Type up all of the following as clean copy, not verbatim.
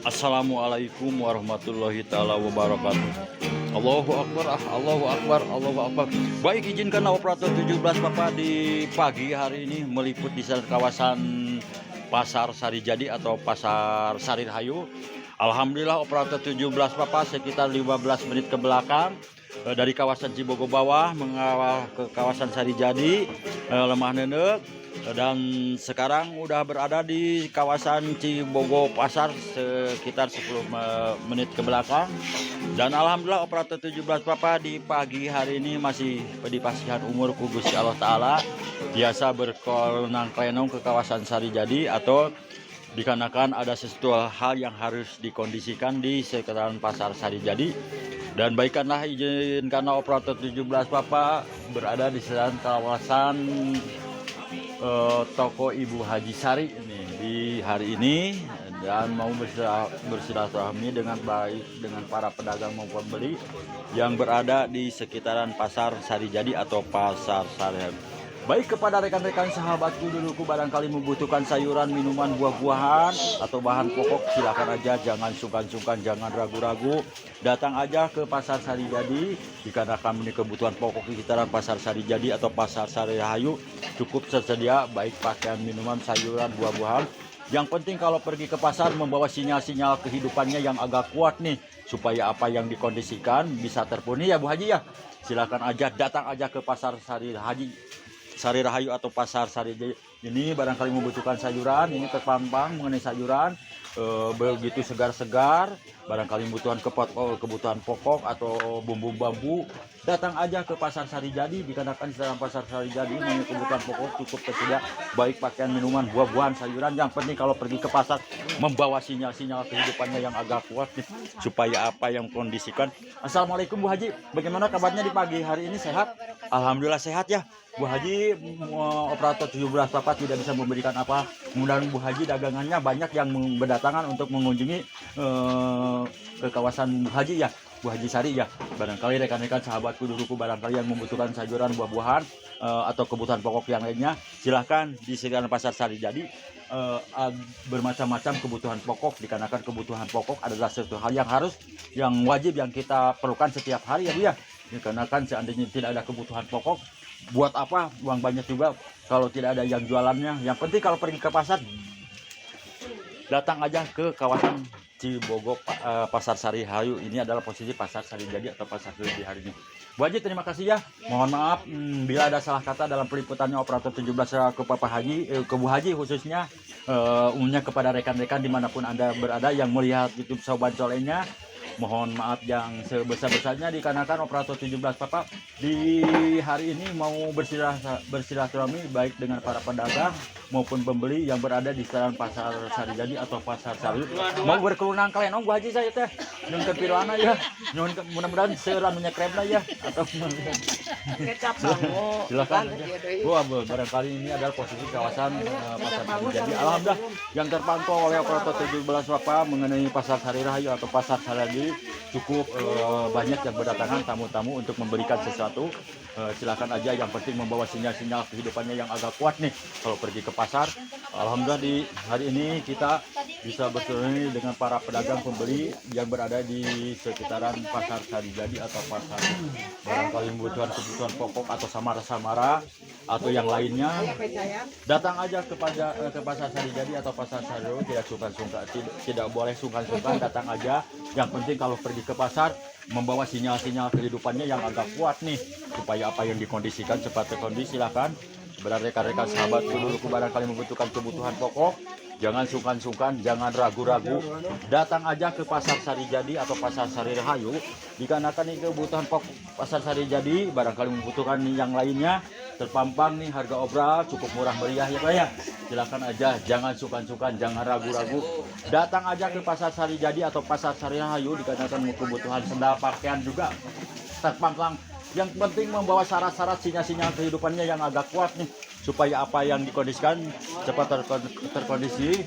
Assalamualaikum warahmatullahi taala wabarakatuh. Allahu akbar, Allahu akbar, Allahu akbar. Baik, izinkan operator 17 Bapak di pagi hari ini meliput di kawasan Pasar Sarijadi atau Pasar Sarirhayu. Alhamdulillah operator 17 Bapak sekitar 15 menit ke belakang dari kawasan Cibogo bawah mengawal ke kawasan Sarijadi Lemah Nenek, dan sekarang udah berada di kawasan Cibogo Pasar sekitar 10 menit ke belakang. Dan alhamdulillah operator 17 Bapak di pagi hari ini masih dipasihkan umur ku Gusti Allah Ta'ala, biasa berkelenang-kelenong ke kawasan Sarijadi atau dikarenakan ada sesuatu hal yang harus dikondisikan di sekitaran Pasar Sarijadi. Dan baikkanlah izinkanlah operator 17 Bapak berada di sekitaran kawasan toko Ibu Haji Sari ini di hari ini, dan mau bersilaturahmi dengan baik dengan para pedagang maupun pembeli yang berada di sekitaran Pasar Sarijadi atau Pasar Sarijadi. Baik, kepada rekan-rekan sahabatku duluku barangkali membutuhkan sayuran, minuman, buah-buahan atau bahan pokok, silakan aja, jangan sungkan-sungkan, jangan ragu-ragu, datang aja ke Pasar Sarijadi. Dikarenakan ini kebutuhan pokok di sekitaran Pasar Sarijadi atau Pasar Sarirhayu cukup tersedia, baik pakaian, minuman, sayuran, buah-buahan. Yang penting kalau pergi ke pasar membawa sinyal-sinyal kehidupannya yang agak kuat nih, supaya apa yang dikondisikan bisa terpenuhi ya Bu Haji ya. Silakan aja, datang aja ke Pasar Sarirhayu atau Pasar Sarijadi ini. Barangkali membutuhkan sayuran, ini terpampang mengenai sayuran begitu segar-segar. Barangkali kebutuhan pokok atau bumbu-bambu, datang aja ke Pasar Sarijadi. Dikarenakan di dalam Pasar Sarijadi mengenai kebutuhan pokok cukup tersedia, baik pakaian, minuman, buah-buahan, sayuran. Yang penting kalau pergi ke pasar membawa sinyal-sinyal kehidupannya yang agak kuat nih, supaya apa yang kondisikan. Assalamualaikum Bu Haji, bagaimana kabarnya di pagi hari ini? Sehat? Alhamdulillah sehat ya Bu Haji. Operator 17 Bapak tidak bisa memberikan apa, mudah-mudahan Bu Haji dagangannya banyak yang berdatangan untuk mengunjungi ke kawasan Bu Haji ya, Bu Haji Sari ya. Barangkali rekan-rekan sahabatku duluku barangkali yang membutuhkan sayuran, buah-buahan atau kebutuhan pokok yang lainnya, silahkan di sekitaran Pasar Sarijadi. Bermacam-macam kebutuhan pokok, dikarenakan kebutuhan pokok adalah sesuatu hal yang wajib yang kita perlukan setiap hari ya Bu ya. Dikarenakan seandainya tidak ada kebutuhan pokok, buat apa uang banyak juga kalau tidak ada yang jualannya. Yang penting kalau pergi ke pasar, datang aja ke kawasan Cibogo Pasar Sarirhayu. Ini adalah posisi Pasar Sarijadi atau Pasar Sarijadi hari ini. Bu Haji, terima kasih ya. Mohon maaf bila ada salah kata dalam peliputannya operator 17 ke Papa Haji, ke Bu Haji khususnya, umumnya kepada rekan-rekan dimanapun Anda berada yang melihat YouTube Sobat Solehnya. Mohon maaf yang sebesar-besarnya, dikarenakan operator 17 Bapak di hari ini mau bersilaturahmi baik dengan para pedagang maupun pembeli yang berada di sekitaran Pasar Sarijadi atau Pasar Sarijadi. Mau berkelunang kalian Bu Haji saya teh nyun kepiluana ya, nyun mudah-mudahan seuran menyekremna ya atau kecap sango. silakan aja Bu. Barangkali ini adalah posisi kawasan Pasar Sarijadi. Alhamdulillah yang terpantau oleh operator 17 Bapak mengenai Pasar Sarirhayu atau Pasar Sarijadi cukup banyak yang berdatangan tamu-tamu untuk memberikan sesuatu. Silakan aja, yang penting membawa sinyal-sinyal kehidupannya yang agak kuat nih kalau pergi ke pasar. Alhamdulillah di hari ini kita bisa bertemu dengan para pedagang pembeli yang berada di sekitaran Pasar Sarijadi atau pasar barangkali membutuhkan kebutuhan pokok atau samara-samara atau yang lainnya. Datang aja ke Pasar Sarijadi atau Pasar Sarijadi, tidak sungkan-sungkan, tidak boleh sungkan-sungkan, datang aja. Yang penting kalau pergi ke pasar membawa sinyal-sinyal kehidupannya yang agak kuat nih, supaya apa yang dikondisikan cepat terkondisi. Silakan kepada rekan-rekan sahabat duluku barangkali membutuhkan kebutuhan pokok, jangan sungkan-sungkan, jangan ragu-ragu, datang aja ke Pasar Sarijadi atau Pasar Sarirhayu. Dikarenakan ini kebutuhan pokok Pasar Sarijadi barangkali membutuhkan yang lainnya terpampang nih, harga obral cukup murah meriah ya Pak ya. Silakan aja, jangan sungkan-sungkan, jangan ragu-ragu, datang aja ke Pasar Sarijadi atau Pasar Sarirhayu. Dikarenakan kebutuhan sendal, pakaian juga terpampang. Yang penting membawa syarat-syarat sinyal-sinyal kehidupannya yang agak kuat nih, supaya apa yang dikondisikan cepat terkondisi.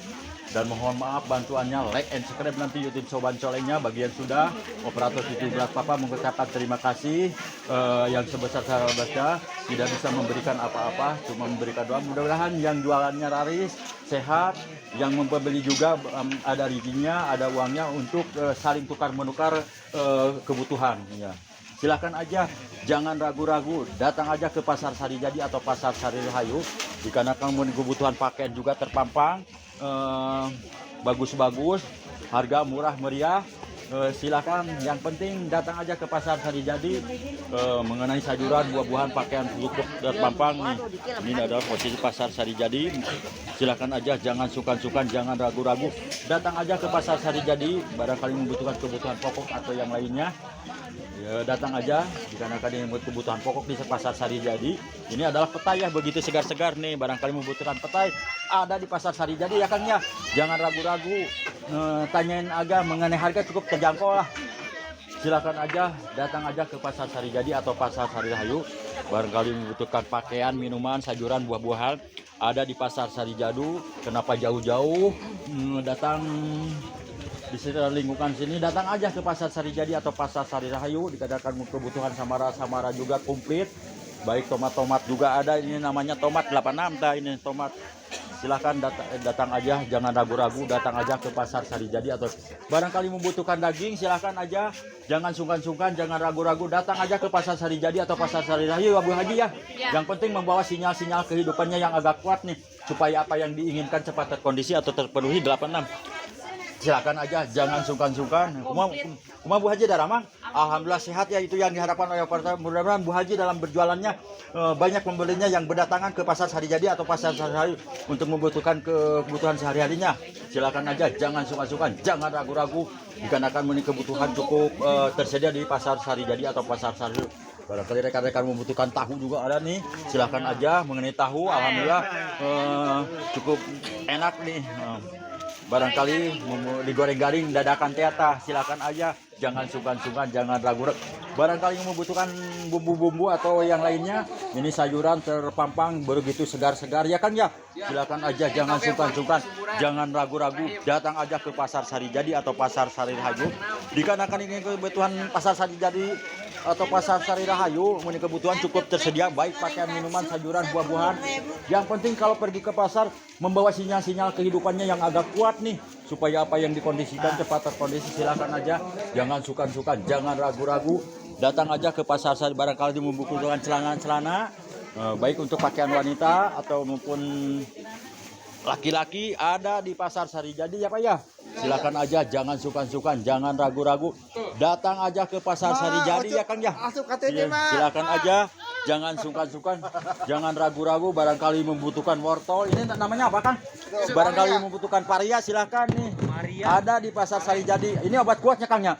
Dan mohon maaf bantuannya, like and subscribe nanti YouTube Soban Colengnya. Bagi yang sudah, operator 17 Papa mengucapkan terima kasih yang sebesar-besarnya. Tidak bisa memberikan apa-apa, cuma memberikan doa. Mudah-mudahan yang jualannya laris, sehat, yang membeli juga ada rezekinya, ada uangnya untuk saling tukar menukar kebutuhan. Ya. Silakan aja, jangan ragu-ragu, datang aja ke Pasar Sarijadi atau Pasar Sari Rahayu. Dikarenakan kebutuhan pakaian juga terpampang, bagus-bagus, harga murah meriah. Silakan, yang penting datang aja ke Pasar Sarijadi. Mengenai sayuran, buah-buahan, pakaian cukup terpampang nih. Ini adalah posisi Pasar Sarijadi. Silakan aja, jangan sungkan-sungkan, jangan ragu-ragu, datang aja ke Pasar Sarijadi. Barangkali membutuhkan kebutuhan pokok atau yang lainnya, ya, datang aja. Dikarenakan yang kebutuhan pokok di Pasar Sarijadi. Ini adalah petai ya, begitu segar-segar nih. Barangkali membutuhkan petai, ada di Pasar Sarijadi ya Kang ya. Jangan ragu-ragu, tanyain aja mengenai harga, cukup terjangkau lah. Silakan aja, datang aja ke Pasar Sarijadi atau Pasar Sari Rahayu. Barangkali membutuhkan pakaian, minuman, sayuran, buah-buahan, ada di Pasar Sarijadi. Kenapa jauh-jauh datang di sekitar lingkungan sini? Datang aja ke Pasar Sarijadi atau Pasar Sari Rahayu. Dikatakan kebutuhan samara-samara juga komplit. Baik tomat-tomat juga ada, ini namanya tomat 86 dah, ini tomat. Silahkan datang aja, jangan ragu-ragu, datang aja ke Pasar Sarijadi. Atau barangkali membutuhkan daging, silahkan aja, jangan sungkan-sungkan, jangan ragu-ragu, datang aja ke Pasar Sarijadi atau Pasar Sari Rahayu Abu Haji ya. Yang penting membawa sinyal-sinyal kehidupannya yang agak kuat nih, supaya apa yang diinginkan cepat terkondisi atau terpenuhi. 86. Silakan aja, jangan sungkan-sungkan. Kuma Bu Haji Daramang, alhamdulillah sehat ya, itu yang diharapkan oleh operator. Mudah-mudahan Bu Haji dalam berjualannya banyak pembelinya yang berdatangan ke Pasar Sarijadi atau Pasar Sari untuk membutuhkan kebutuhan sehari-harinya. Silakan aja, jangan sungkan-sungkan, jangan ragu-ragu, dikarenakan kebutuhan cukup tersedia di Pasar Sarijadi atau Pasar Sari. Barangkali rekan-rekan membutuhkan tahu juga ada nih, silakan aja. Mengenai tahu, alhamdulillah cukup enak nih. Barangkali digoreng-garing dadakan teata, silakan aja, jangan sungkan-sungkan, jangan ragu-ragu. Barangkali membutuhkan bumbu-bumbu atau yang lainnya, ini sayuran terpampang begitu segar-segar ya kan ya. Silakan aja, jangan sungkan-sungkan, jangan ragu-ragu, datang aja ke Pasar Sarijadi atau Pasar Sari Rahayu. Dikarenakan ini kebutuhan Pasar Sarijadi atau Pasar Sari Rahayu, ini kebutuhan cukup tersedia, baik pakaian, minuman, sayuran, buah-buahan. Yang penting kalau pergi ke pasar membawa sinyal-sinyal kehidupannya yang agak kuat nih, supaya apa yang dikondisikan cepat terkondisi. Silakan aja, jangan sungkan-sungkan, jangan ragu-ragu, datang aja ke Pasar Sari. Barangkali membutuhkan celana-celana, baik untuk pakaian wanita atau maupun laki-laki, ada di Pasar Sarijadi ya Pak ya. Silakan aja, jangan sungkan-sungkan, jangan ragu-ragu, datang aja ke Pasar Sarijadi ya Kang ya. Silakan aja, jangan sungkan-sungkan, jangan ragu-ragu. Barangkali membutuhkan wortel, ini namanya apa Kang? Barangkali membutuhkan paria, silakan nih, ada di Pasar Sarijadi. Ini obat kuatnya Kang ya.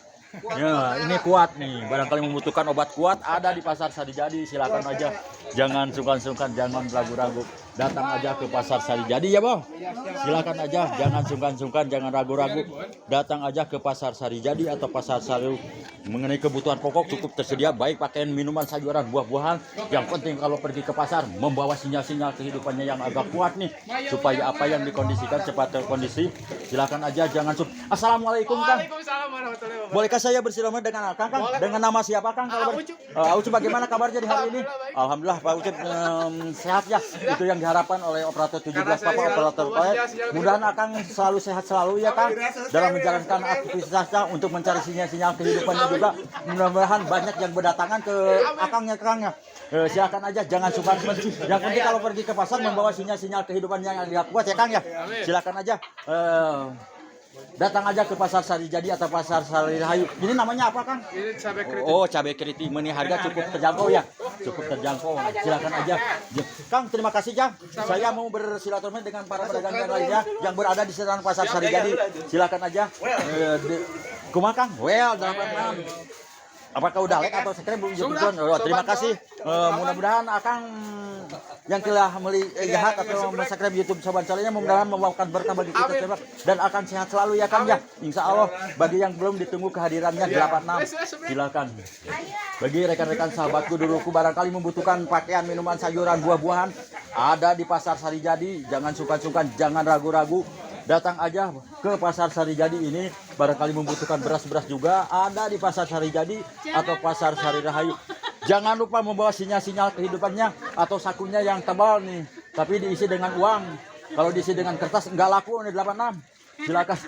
Ya, ini kuat nih. Barangkali membutuhkan obat kuat, ada di Pasar Sarijadi. Silakan aja, jangan sungkan-sungkan, jangan ragu-ragu, datang aja ke Pasar Sarijadi ya Bang. Silakan aja, jangan sungkan-sungkan, jangan ragu-ragu, datang aja ke Pasar Sarijadi atau Pasar Sari. Mengenai kebutuhan pokok cukup tersedia, baik pakaian, minuman, sayuran, buah-buahan. Yang penting kalau pergi ke pasar membawa sinyal-sinyal kehidupannya yang agak kuat nih, supaya apa yang dikondisikan cepat terkondisi. Silakan aja, jangan Assalamualaikum Kang. Waalaikumsalam warahmatullahi wabarakatuh. Bolehkah saya bersalaman dengan Kang? Boleh. Dengan nama siapa Kang? Ucup, bagaimana kabarnya di hari ini? Alhamdulillah, baik. Alhamdulillah Pak Ucup sehat ya. Itu yang diharapkan oleh operator 17 Papa, operator Pak. Mudah-mudahan Akang selalu sehat selalu ya Kang, dalam menjalankan aktivitasnya untuk mencari sinyal-sinyal kehidupannya juga. Mudah-mudahan banyak yang berdatangan ke Akangnya Kangnya. Silakan aja, jangan sungkan. Yang penting kalau pergi ke pasar membawa sinyal-sinyal kehidupan yang kuat ya Kang ya. Silakan aja. Datang aja ke Pasar Sarijadi atau Pasar Sari Rahayu. Ini namanya apa Kang? Ini cabai keriting. Oh, cabai keriting. Ini harga cukup terjangkau ya. Cukup terjangkau. Silakan aja. Kang, terima kasih Kang. Saya mau bersilaturahmi dengan para pedagang yang lainnya yang berada di sekitar Pasar Sarijadi. Silakan aja. Kumaha Kang? Well, 86. Apakah udah like atau subscribe belum? Terima kasih. Mudah-mudahan Akang yang telah melihat atau subscribe YouTube Soban Colengnya, mudah-mudahan membawakan berkah bagi kita dan akan sehat selalu ya Kang ya. Insya Allah. Bagi yang belum ditunggu kehadirannya 86, silakan. Bagi rekan-rekan sahabatku duluku barangkali membutuhkan pakaian, minuman, sayuran, buah-buahan, ada di Pasar Sarijadi. Jangan sungkan-sungkan, jangan ragu-ragu. datang aja ke Pasar Sarijadi ini. Barangkali membutuhkan beras-beras juga ada di Pasar Sarijadi atau Pasar Sari Rahayu. Jangan lupa membawa sinyal-sinyal kehidupannya atau sakunya yang tebal nih, tapi diisi dengan uang. Kalau diisi dengan kertas nggak laku nih 86. Silakan.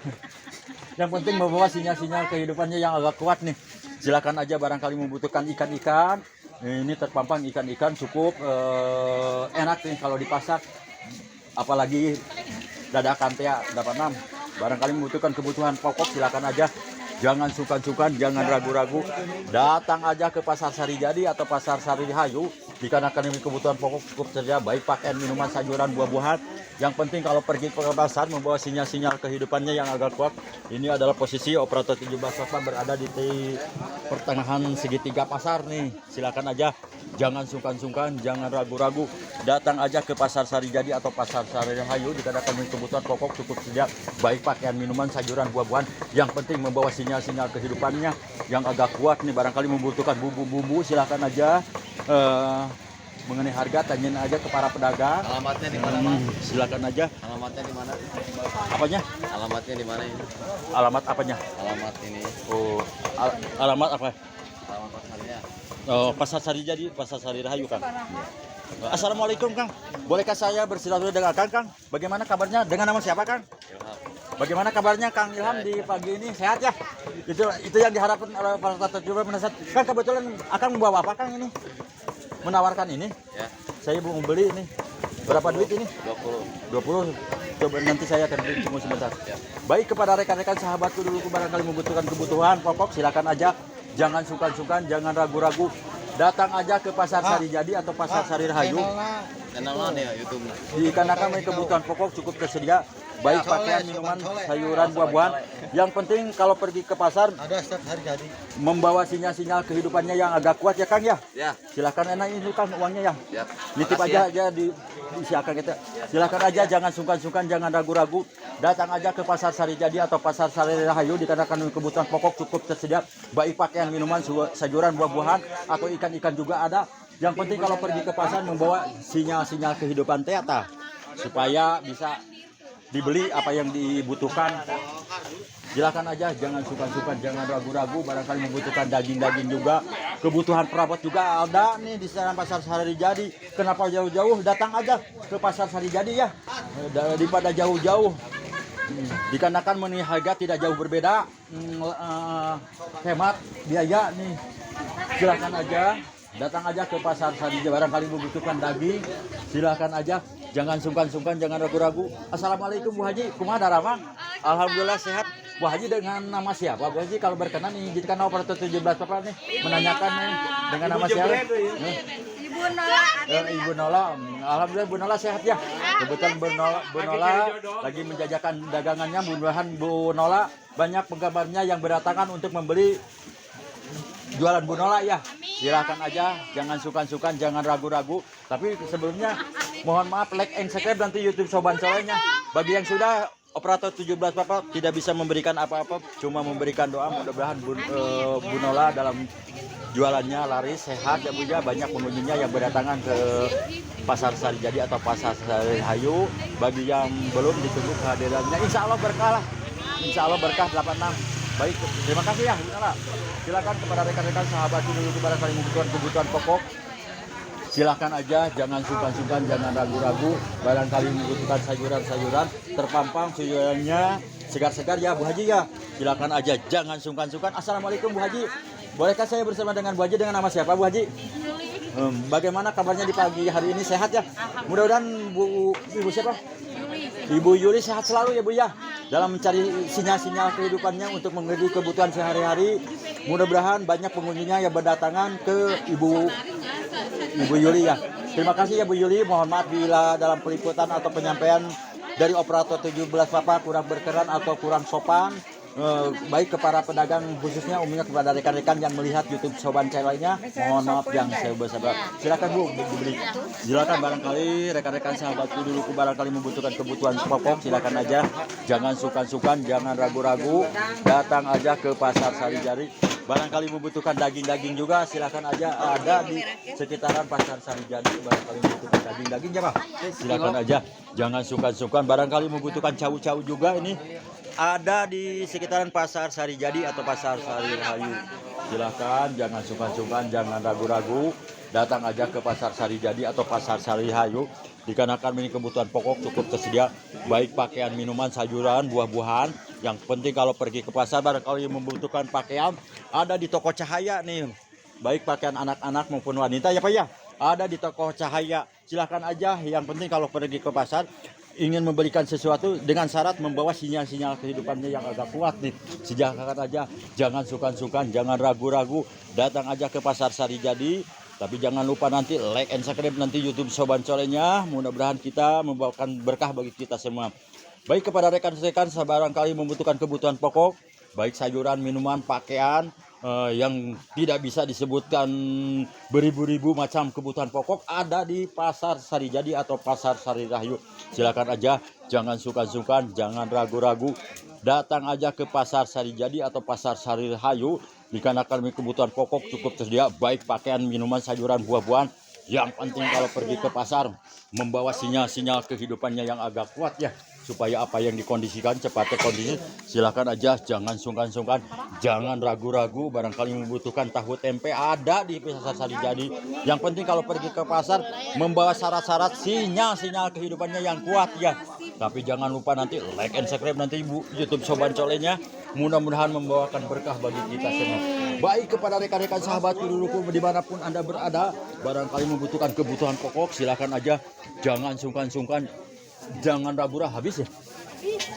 Yang penting membawa sinyal-sinyal kehidupannya yang agak kuat nih. Silakan aja barangkali membutuhkan ikan-ikan. Ini terpampang ikan-ikan cukup enak nih kalau di pasar. Apalagi dadakan teh 86. Barangkali membutuhkan kebutuhan pokok silakan aja. Jangan sungkan-sungkan, jangan ragu-ragu. Datang aja ke Pasar Sarijadi atau Pasar Sari Rahayu. Dikarenakan ini kebutuhan pokok cukup tersedia, baik pakaian, minuman, sayuran, buah-buahan. Yang penting kalau pergi ke pasar membawa sinyal-sinyal kehidupannya yang agak kuat. Ini adalah posisi operator 17 Papa berada di pertengahan segitiga pasar nih. Silakan aja, jangan sungkan-sungkan, jangan ragu-ragu. Datang aja ke Pasar Sarijadi atau Pasar Sari Rahayu. Dikarenakan ini kebutuhan pokok cukup tersedia, baik pakaian, minuman, sayuran, buah-buahan. Yang penting membawa sinyal-sinyal kehidupannya yang agak kuat nih. Barangkali membutuhkan bumbu-bumbu silakan aja. Mengenai harga tanyain aja ke para pedagang. Alamatnya di mana, Mas? Silakan aja. Alamatnya di mana? Apanya? Alamatnya di mana ini? Alamat apanya? Alamat ini. Oh, alamat apa? Alamat pasarnya. Oh, Pasar Sarijadi, Pasar Sari Rahayu, Kang. Assalamualaikum, Kang. Bolehkah saya bersilaturahmi dengan Kang? Bagaimana kabarnya? Dengan nama siapa, Kang? Ilham. Bagaimana kabarnya Kang Ilham di pagi ini? Sehat ya? Itu yang diharapkan oleh para tatap menasihat. Kang kebetulan akan membawa apa, Kang, ini? Menawarkan ini? Ya, Saya mau beli ini. Berapa duit ini? 20. 20. Coba nanti saya akan beli semua sebentar. Ya. Baik, kepada rekan-rekan sahabatku dulu barangkali membutuhkan kebutuhan pokok silakan aja. Jangan sungkan-sungkan, jangan ragu-ragu. Datang aja ke Pasar Sarijadi atau Pasar Sari Rahayu. Channelnya nih ya, YouTube-nya. Dikarenakan kebutuhan pokok cukup tersedia, baik pakaian, minuman, sayuran, buah-buahan. Yang penting kalau pergi ke pasar Ada setiap hari jadi. membawa sinyal-sinyal kehidupannya yang agak kuat ya, Kang ya. Ya, Silakan enak ini Kang uangnya ya. ya. Nitip Makasih aja ya. aja di siakan kita. Silakan aja, jangan sungkan-sungkan, jangan ragu-ragu. Datang aja ke Pasar Sarijadi atau Pasar Sari Rahayu dikarenakan kebutuhan pokok cukup tersedia, baik pakaian, minuman, sayuran, buah-buahan atau ikan-ikan juga ada. Yang penting kalau pergi ke pasar membawa sinyal-sinyal kehidupan teata supaya bisa dibeli apa yang dibutuhkan. Silakan aja, jangan sungkan-sungkan, jangan ragu-ragu. Barangkali membutuhkan daging-daging juga, kebutuhan perabot juga ada nih di sana Pasar Sarijadi. Kenapa jauh-jauh? Datang aja ke Pasar Sarijadi ya, daripada jauh-jauh. Dikarenakan mengenai harga tidak jauh berbeda, hemat biaya nih. Silakan aja, datang aja ke Pasar Sarijadi. Barangkali membutuhkan daging, silakan aja. Jangan sungkan-sungkan, jangan ragu-ragu. Assalamualaikum Bu Haji, kumaha daramang? Alhamdulillah sehat. Bu Haji dengan nama siapa? Bu Haji kalau berkenan izinkan operator 17 Papa nih menanyakan nih dengan nama siapa? Ibu Nola. Ibu Nola. Alhamdulillah Bu Nola sehat ya. Kebetulan Bu Nola lagi menjajakan dagangannya. Mudah-mudahan Bu Nola banyak penggemarnya yang berdatangan untuk membeli jualan Bu Nola ya. Silakan aja, jangan sungkan-sungkan, jangan ragu-ragu. Tapi sebelumnya mohon maaf like and subscribe nanti YouTube Soban Solehnya. Bagi yang sudah operator 17 Papa tidak bisa memberikan apa-apa, cuma memberikan doa. Mudah-mudahan Bu Nola dalam jualannya laris, sehat ya Bu ya. Banyak pengunjungnya yang berdatangan ke Pasar Sarijadi atau Pasar Sari Rahayu. Bagi yang belum ditunggu kehadirannya, insya Allah berkah lah. Insya Allah berkah 86. Baik, terima kasih ya Bu Nola. Silakan kepada rekan-rekan sahabat dulu barangkali membutuhkan kebutuhan pokok. Silakan aja, jangan sungkan-sungkan, jangan ragu-ragu. Barangkali membutuhkan sayuran-sayuran, terpampang sayurannya segar-segar ya Bu Haji ya. Silakan aja, jangan sungkan-sungkan. Assalamualaikum Bu Haji. Bolehkah saya bersama dengan Bu Haji dengan nama siapa Bu Haji? Bagaimana kabarnya di pagi hari ini, sehat ya? Mudah-mudahan Ibu siapa? Ibu Yuli sehat selalu ya Bu ya. Dalam mencari sinyal-sinyal kehidupannya untuk mengerti kebutuhan sehari-hari. Mudah-mudahan banyak pengunjungnya yang berdatangan ke Ibu Yuli ya. Terima kasih ya Bu Yuli. Mohon maaf bila dalam peliputan atau penyampaian dari operator 17 Papa kurang berkenan atau kurang sopan. baik kepada pedagang khususnya umumnya kepada rekan-rekan yang melihat YouTube Soban lainnya, mohon maaf yang saya besar. Silakan Bu dibeli. Silakan barangkali rekan-rekan sahabatku dulu barangkali membutuhkan kebutuhan pokok, silakan aja. Jangan sungkan-sungkan, jangan ragu-ragu, datang aja ke Pasar Sarijadi. Barangkali membutuhkan daging-daging juga, silakan aja, ada di sekitaran Pasar Sarijadi. Barangkali membutuhkan daging-daging ya Pak, silakan aja. Jangan sungkan-sungkan. Barangkali membutuhkan cawu-cawu juga, ini ada di sekitaran Pasar Sarijadi atau Pasar Sarirahayu. Silakan, jangan sungkan-sungkan, jangan ragu-ragu, datang aja ke Pasar Sarijadi atau Pasar Sarirahayu. Dikarenakan ini kebutuhan pokok cukup tersedia, baik pakaian, minuman, sayuran, buah-buahan. Yang penting kalau pergi ke pasar barangkali membutuhkan pakaian, ada di toko Cahaya nih. Baik pakaian anak-anak maupun wanita ya Pak ya. Ada di toko Cahaya. Silahkan aja, yang penting kalau pergi ke pasar ingin memberikan sesuatu dengan syarat membawa sinyal-sinyal kehidupannya yang agak kuat nih. Silakan aja, jangan sungkan-sungkan, jangan ragu-ragu, datang aja ke Pasar Sarijadi. Tapi jangan lupa nanti like and subscribe nanti YouTube Soban Colenya. Mudah-mudahan kita membawakan berkah bagi kita semua. Baik kepada rekan-rekan barangkali membutuhkan kebutuhan pokok, baik sayuran, minuman, pakaian, yang tidak bisa disebutkan beribu-ribu macam kebutuhan pokok ada di Pasar Sarijadi atau Pasar Sarirahayu. Silakan aja, jangan sungkan-sungkan, jangan ragu-ragu, datang aja ke Pasar Sarijadi atau Pasar Sarirahayu. Dikarenakan kebutuhan pokok cukup tersedia, baik pakaian, minuman, sayuran, buah-buahan. Yang penting kalau pergi ke pasar membawa sinyal-sinyal kehidupannya yang agak kuat ya, supaya apa yang dikondisikan cepat terkondisi. Silakan aja, jangan sungkan-sungkan, jangan ragu-ragu. Barangkali membutuhkan tahu tempe ada di Pasar Sarijadi. Yang penting kalau pergi ke pasar membawa syarat-syarat sinyal-sinyal kehidupannya yang kuat ya. Tapi jangan lupa nanti like and subscribe nanti Ibu YouTube Soban Colenya. Mudah-mudahan membawakan berkah bagi kita semua. Baik kepada rekan-rekan sahabatku duluku dimanapun Anda berada, barangkali membutuhkan kebutuhan pokok, silakan aja, jangan sungkan-sungkan, jangan ragu-ragu habis ya.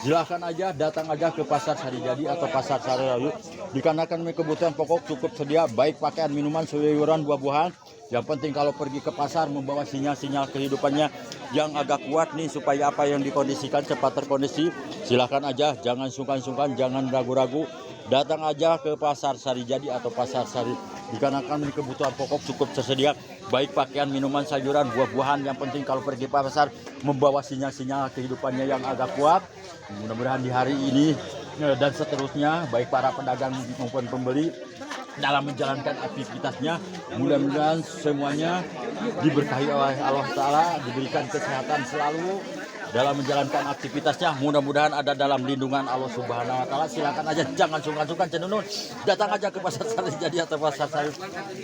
Silakan aja, datang aja ke Pasar Sarijadi atau Pasar Sarirahayu. Dikarenakan kebutuhan pokok cukup sedia, baik pakaian, minuman, sayuran, buah-buahan. Yang penting kalau pergi ke pasar membawa sinyal-sinyal kehidupannya yang agak kuat nih, supaya apa yang dikondisikan cepat terkondisi. Silakan aja, jangan sungkan-sungkan, jangan ragu-ragu. Datang aja ke Pasar Sarijadi atau Pasar Sari. Dikarenakan kebutuhan pokok cukup tersedia, baik pakaian, minuman, sayuran, buah-buahan. Yang penting kalau pergi ke pasar membawa sinyal-sinyal kehidupannya yang agak kuat. Mudah-mudahan di hari ini dan seterusnya, baik para pedagang maupun pembeli dalam menjalankan aktivitasnya, mudah-mudahan semuanya diberkahi oleh Allah Ta'ala, diberikan kesehatan selalu dalam menjalankan aktivitasnya. Mudah-mudahan ada dalam lindungan Allah Subhanahu Wa Ta'ala. Silakan aja, jangan sungkan-sungkan cenunun, datang aja ke Pasar Sarijadi atau Pasar Sayur.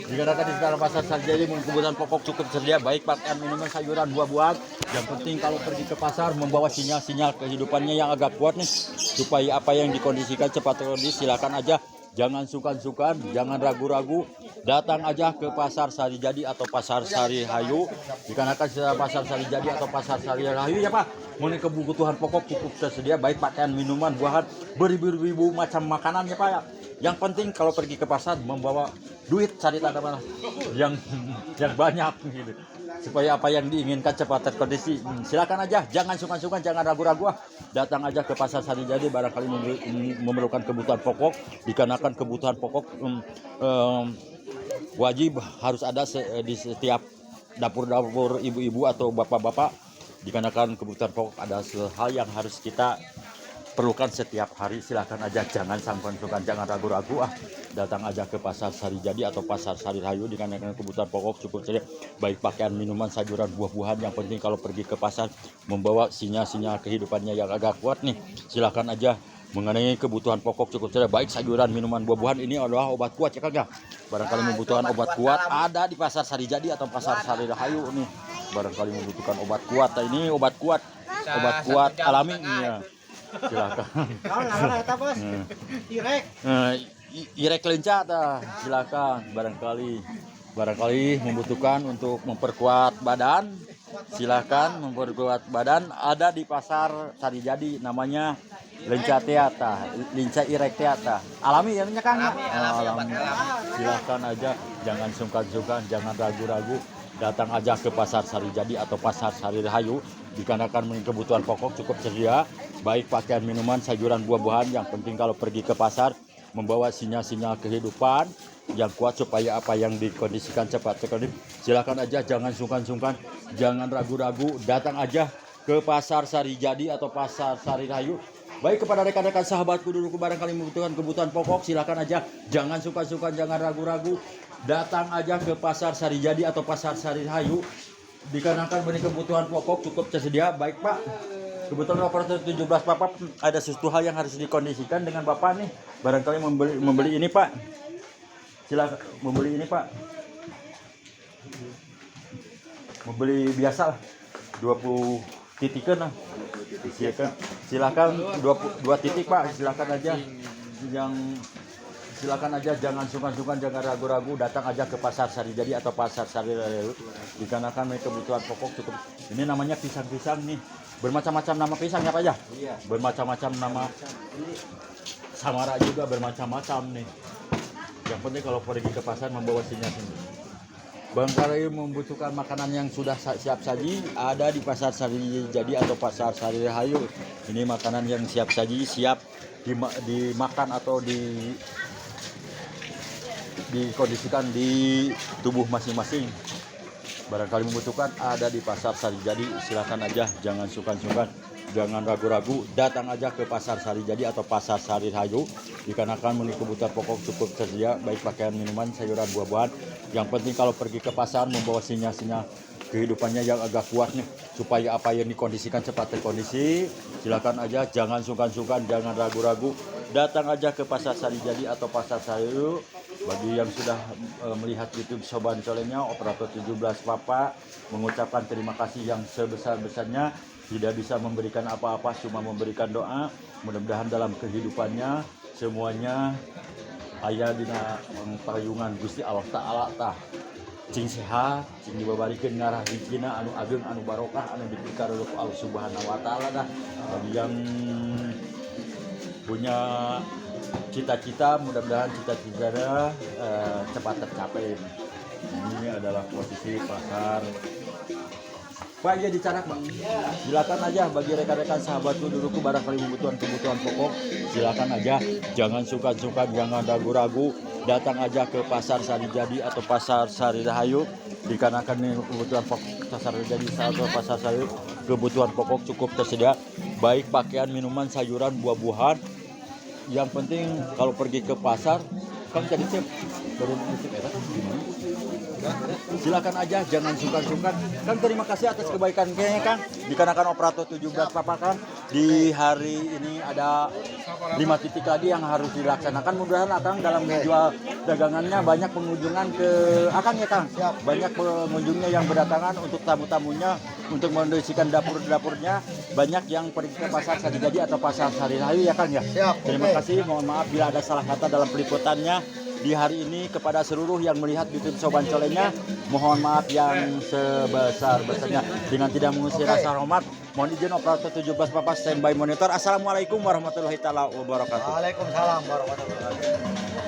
Dikarenakan di sekitar Pasar Sarijadi kebutuhan pokok cukup tersedia, baik pakaian, minuman, sayuran, buah-buahan. Yang penting kalau pergi ke pasar membawa sinyal-sinyal kehidupannya yang agak kuat nih, supaya apa yang dikondisikan cepat terkondisi. Silakan aja, jangan sungkan-sungkan, jangan ragu-ragu, datang aja ke Pasar Sarijadi atau Pasar Sarirahayu. Dikarenakan Pasar Sarijadi atau Pasar Sarirahayu ya Pak, mengenai kebutuhan pokok cukup tersedia, baik pakaian, minuman, buahan, beribu-ribu macam makanan ya Pak ya. Yang penting kalau pergi ke pasar membawa duit, cari tanda mana yang banyak gitu, supaya apa yang diinginkan cepat terkondisi. Silakan aja, jangan sungkan-sungkan, jangan ragu-ragu, datang aja ke Pasar Sarijadi. Barangkali memerlukan kebutuhan pokok, dikarenakan kebutuhan pokok wajib harus ada di setiap dapur-dapur ibu-ibu atau bapak-bapak. Dikarenakan kebutuhan pokok ada hal yang harus kita perlukan setiap hari. Silakan aja, jangan sungkan-sungkan, jangan ragu-ragu, datang aja ke Pasar Sarijadi atau Pasar Sarirahayu. Dikarenakan kebutuhan pokok cukup sedia, baik pakaian, minuman, sayuran, buah-buahan. Yang penting kalau pergi ke pasar membawa sinyal-sinyal kehidupannya yang agak kuat nih. Silakan aja, mengenai kebutuhan pokok cukup sedia, baik sayuran, minuman, buah-buahan. Ini adalah obat kuat ya Kang ya. Barangkali membutuhkan obat kuat ada di Pasar Sarijadi atau Pasar Sarirahayu nih. Barangkali membutuhkan obat kuat, ini obat kuat alami ya. Silakan. Irek lenca dah, silakan. Barangkali membutuhkan untuk memperkuat badan, silakan memperkuat badan. Ada di Pasar Sarijadi, namanya lenca teata, lenca irek teata. Alami ya Kang? Alami. Silakan aja, jangan sungkan-sungkan, jangan ragu-ragu. Datang aja ke Pasar Sarijadi atau Pasar Sarirahayu. dikarenakan kebutuhan pokok cukup tersedia, baik pakaian, minuman, sayuran, buah-buahan. Yang penting kalau pergi ke pasar membawa sinyal-sinyal kehidupan yang kuat supaya apa yang dikondisikan cepat terkondisi. Silakan aja, jangan sungkan-sungkan, jangan ragu-ragu, datang aja ke Pasar Sari Jadi atau Pasar Sari Rahayu. Baik kepada rekan-rekan sahabatku dulu barangkali membutuhkan kebutuhan pokok, silakan aja, jangan sungkan-sungkan, jangan ragu-ragu, datang aja ke Pasar Sari Jadi atau Pasar Sari Rahayu. Dikarenakan beri kebutuhan pokok cukup tersedia. Baik Pak, kebetulan operator 17 Bapak ada sesuatu hal yang harus dikondisikan dengan Bapak nih. Barangkali membeli ini Pak. Silakan membeli ini Pak. Membeli biasa lah. 20 titik kan. Silakan 2 titik Pak, silakan aja. Silakan aja, jangan sungkan-sungkan, jangan ragu-ragu, datang aja ke Pasar Sari Jadi atau Pasar Sari Rahayu. Dikarenakan kebutuhan pokok cukup. Ini namanya pisang-pisang nih. Bermacam-macam nama pisang ya Pak ya? Iya. Bermacam-macam nama. Samara juga bermacam-macam nih. Yang penting kalau pergi ke pasar membawa sinyal-sinyal. Barangkali membutuhkan makanan yang sudah siap saji, ada di Pasar Sari Jadi atau Pasar Sari Rahayu. Ini makanan yang siap saji, siap dimakan atau dikondisikan di tubuh masing-masing. Barangkali membutuhkan, ada di Pasar Sari Jadi. Silakan aja, jangan sungkan-sungkan, jangan ragu-ragu, datang aja ke Pasar Sari Jadi atau Pasar Sari Rahayu. Dikarenakan memenuhi kebutuhan pokok cukup tersedia, baik pakaian, minuman, sayuran, buah-buahan. Yang penting kalau pergi ke pasar membawa sinyal-sinyal kehidupannya yang agak kuat nih, supaya apa yang dikondisikan cepat terkondisi. Silakan aja, jangan sungkan-sungkan, jangan ragu-ragu, datang aja ke Pasar Sari Jadi atau Pasar Sari Rahayu. Bagi yang sudah melihat YouTube Soban Colenya, operator 17 Bapak mengucapkan terima kasih yang sebesar-besarnya. Tidak bisa memberikan apa-apa, cuma memberikan doa. Mudah-mudahan dalam kehidupannya semuanya aya dina payungan Gusti Allah Ta'ala tah. Cing sehat, cing dibabarikeun ngarah rizkina anu ageng, anu barokah, anu dipikareun ku Allah Subhanahu wa taala dah. Bagi yang punya cita-cita, mudah-mudahan cita-citanya cepat tercapai. Ini adalah posisi pasar. Pak, ya dicarak Bang. Silakan aja bagi rekan-rekan sahabatku duluku barangkali membutuhkan kebutuhan pokok, silakan aja, jangan sungkan-sungkan, jangan ragu-ragu, datang aja ke Pasar Sari Jadi atau Pasar Sari Rahayu. Dikarenakan kebutuhan pokok Pasar Sari Jadi atau Pasar Sari, kebutuhan pokok cukup tersedia, baik pakaian, minuman, sayuran, buah-buahan. Yang penting kalau pergi ke pasar, Kang jadi siap baru musik era gimana? Silakan aja, jangan sungkan-sungkan. Kang terima kasih atas kebaikan kayaknya Kang. Dikarenakan operator 17 Papa Kang, di hari ini ada 5 titik lagi yang harus dilaksanakan. Mudah-mudahan Akang dalam menjual dagangannya banyak pengunjungan ke Akang ya Kang. Banyak pengunjungnya yang berdatangan untuk tamu-tamunya, untuk mengondisikan dapur-dapurnya. Banyak yang pergi ke Pasar Sari Jadi atau Pasar Sari Rahayu ya Kang ya. Terima kasih, mohon maaf bila ada salah kata dalam peliputannya. Di hari ini kepada seluruh yang melihat YouTube Soban Colenya, mohon maaf yang sebesar-besarnya. Dengan tidak mengusir rasa hormat, mohon izin operator 17 Papa standby monitor. Assalamualaikum warahmatullahi wabarakatuh. Waalaikumsalam warahmatullahi wabarakatuh.